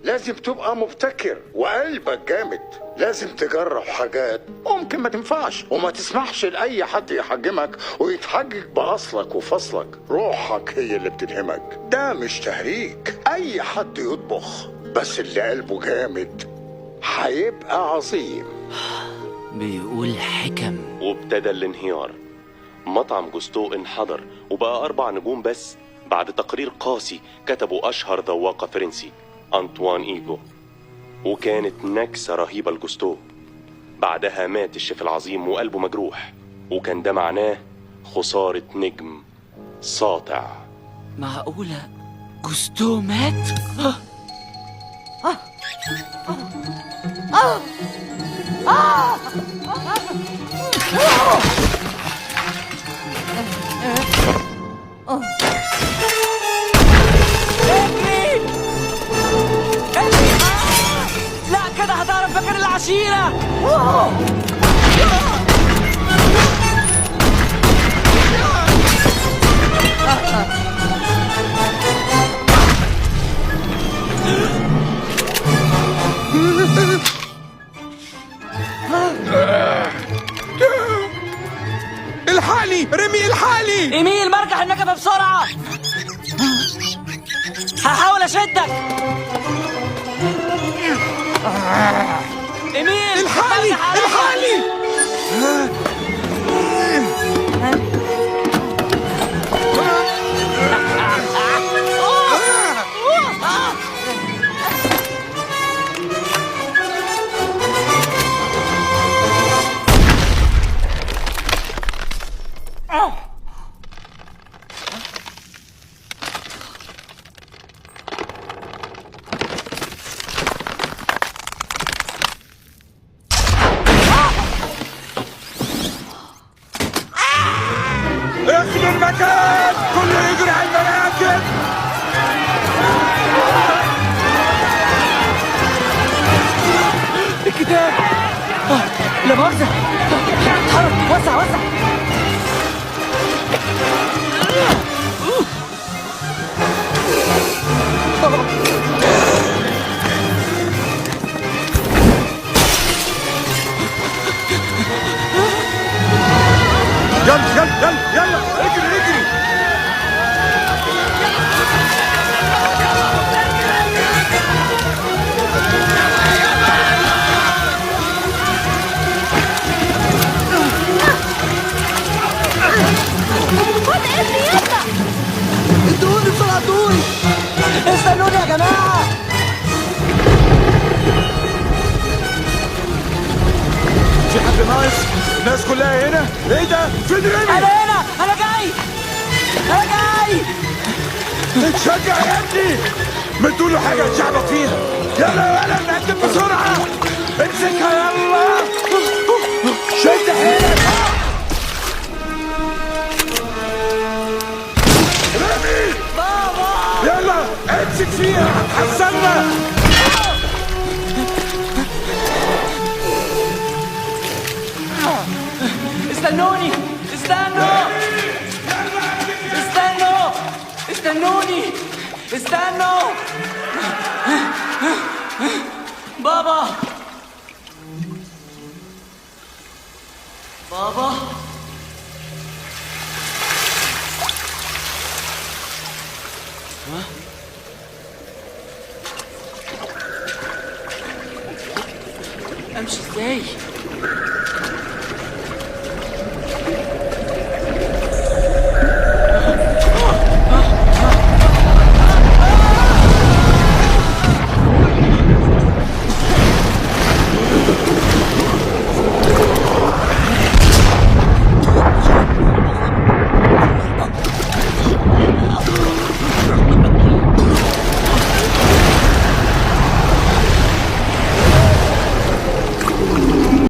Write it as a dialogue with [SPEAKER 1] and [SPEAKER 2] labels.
[SPEAKER 1] لازم تبقى مبتكر وقلبك جامد. لازم تجرب حاجات ممكن ما تنفعش، وما تسمحش لأي حد يحجمك ويتحجج بأصلك وفصلك. روحك هي اللي بتلهمك، ده مش تهريج. أي حد يطبخ، بس اللي قلبه جامد هيبقى عظيم.
[SPEAKER 2] بيقول حكم.
[SPEAKER 3] وابتدى الانهيار. مطعم جوستو انحدر وبقى 4 نجوم بس بعد تقرير قاسي كتبه أشهر ذواق فرنسي أنطوان إيجو. وكانت نكسة رهيبة لجوستو. بعدها مات الشيف العظيم وقلبه مجروح، وكان ده معناه خسارة نجم ساطع.
[SPEAKER 2] معقولة جوستو مات؟ لا كده هتعرف مكان العشيرة.
[SPEAKER 4] الحقني ريمي، الحقني.
[SPEAKER 2] ايميل مرجح النجفة بسرعة. هحاول اشدك. ايميل
[SPEAKER 4] الحقني الحقني. اخذوا المكان، كله يجري على المراكب.
[SPEAKER 2] الكتاب. لا مؤاخذة. اتحرك، وسع وسع.
[SPEAKER 4] يلا يلا يلا يلا، اجري اجري.
[SPEAKER 2] ادوني بسرعة، ادوني. استنوني يا جماعة.
[SPEAKER 4] في حد ناقص؟ الناس كلها هنا؟ ايه ده؟ فين ريمي؟
[SPEAKER 2] انا هنا، انا جاي. انا جاي.
[SPEAKER 4] اتشجع يا ابني، ما تقولوا حاجة اتشعبط فيها. يلا يا ولد نقدم بسرعة. امسكها يلا، شد حيلك. ريمي
[SPEAKER 2] بابا.
[SPEAKER 4] يلا امسك فيها، هتحسنا.
[SPEAKER 2] استنوني، استنوا. استنوا، استنوني، استنوا. بابا، بابا. امشي ازاي؟